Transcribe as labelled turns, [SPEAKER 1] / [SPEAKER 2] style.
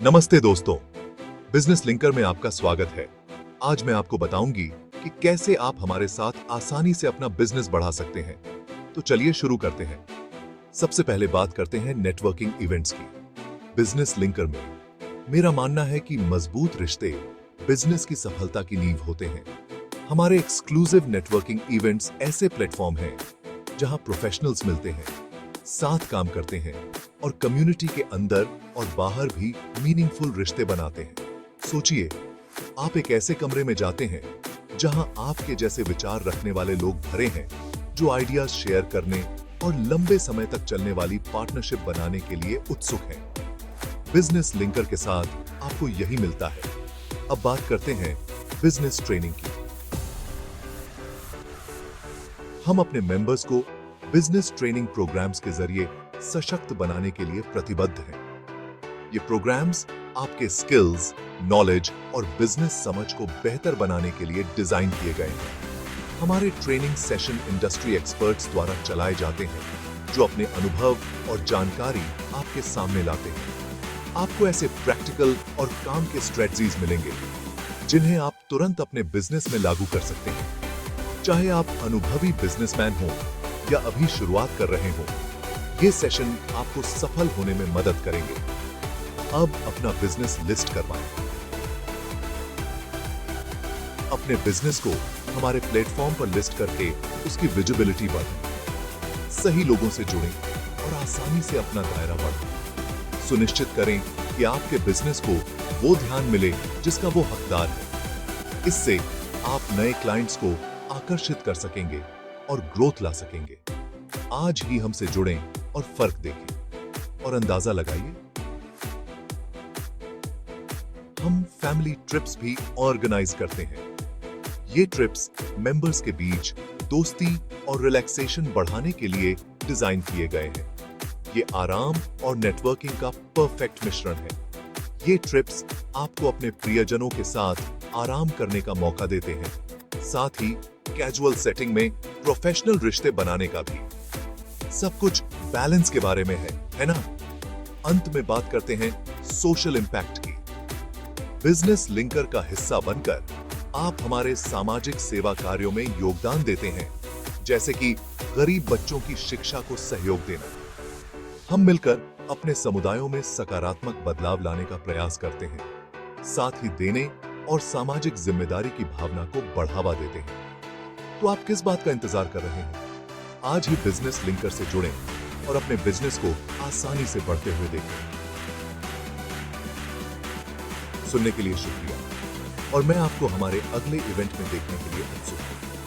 [SPEAKER 1] नमस्ते दोस्तों, business linker में आपका स्वागत है। आज मैं आपको बताऊंगी कि कैसे आप हमारे साथ आसानी से अपना बिजनेस बढ़ा सकते हैं। तो चलिए शुरू करते हैं। सबसे पहले बात करते हैं नेटवर्किंग इवेंट्स की। बिजनेस लिंकर में मेरा मानना है कि मजबूत रिश्ते बिजनेस की सफलता की नींव होते हैं। हमारे एक्सक्लूसिव नेटवर्किंग इवेंट्स ऐसे प्लेटफॉर्म हैं जहां प्रोफेशनल्स मिलते हैं, साथ काम करते हैं और कम्युनिटी के अंदर और बाहर भी मीनिंगफुल रिश्ते बनाते हैं। सोचिए, आप एक ऐसे कमरे में जाते हैं जहां आपके जैसे विचार रखने वाले लोग भरे हैं, जो आइडियाज शेयर करने और लंबे समय तक चलने वाली पार्टनरशिप बनाने के लिए उत्सुक हैं। बिजनेस लिंकर के साथ आपको यही मिलता है। अब बात करते हैं बिजनेस ट्रेनिंग की। हम अपने मेंबर्स को बिजनेस ट्रेनिंग प्रोग्राम्स के जरिए सशक्त बनाने के लिए प्रतिबद्ध हैं। ये प्रोग्राम्स आपके स्किल्स, नॉलेज और बिजनेस समझ को बेहतर बनाने के लिए डिजाइन किए गए हैं। हमारे ट्रेनिंग सेशन इंडस्ट्री एक्सपर्ट्स द्वारा चलाए जाते हैं, जो अपने अनुभव और जानकारी आपके सामने लाते हैं। आपको ऐसे प्रैक्टिकल और काम के स्ट्रेटजीज मिलेंगे जिन्हें आप तुरंत अपने बिजनेस में लागू कर सकते हैं। चाहे आप अनुभवी बिजनेसमैन हो या अभी शुरुआत कर रहे हो, ये सेशन आपको सफल होने में मदद करेंगे। अब अपना बिजनेस लिस्ट करवाएं। अपने बिजनेस को हमारे प्लेटफॉर्म पर लिस्ट करके उसकी विजिबिलिटी बढ़ाएं। सही लोगों से जुड़ें और आसानी से अपना दायरा बढ़ाएं। सुनिश्चित करें कि आपके बिजनेस को वो ध्यान मिले जिसका वो हकदार है। इससे आप नए क्लाइंट्स को आकर्षित कर सकेंगे और ग्रोथ ला सकेंगे। आज ही हमसे जुड़ें और फर्क देखें और अंदाजा लगाइए। हम फैमिली ट्रिप्स भी ऑर्गेनाइज करते हैं। ये ट्रिप्स मेंबर्स के बीच दोस्ती और रिलैक्सेशन बढ़ाने के लिए डिजाइन किए गए हैं। ये आराम और नेटवर्किंग का परफेक्ट मिश्रण है। ये ट्रिप्स आपको अपने प्रियजनों के साथ आराम करने का मौका देते हैं, साथ ही कैजुअल सेटिंग में प्रोफेशनल रिश्ते बनाने का भी। सब कुछ बैलेंस के बारे में है ना? अंत में बात करते हैं सोशल इंपैक्ट की। बिजनेस लिंकर का हिस्सा बनकर आप हमारे सामाजिक सेवा कार्यों में योगदान देते हैं, जैसे कि गरीब बच्चों की शिक्षा को सहयोग देना। हम मिलकर अपने समुदायों में सकारात्मक बदलाव लाने का प्रयास करते हैं, साथ ही देने और सामाजिक जिम्मेदारी की भावना को बढ़ावा देते हैं। तो आप किस बात का इंतजार कर रहे हैं? आज ही बिजनेस लिंकर से जुड़ें और अपने बिजनेस को आसानी से बढ़ते हुए देखें। सुनने के लिए शुक्रिया और मैं आपको हमारे अगले इवेंट में देखने के लिए उत्सुक हूं।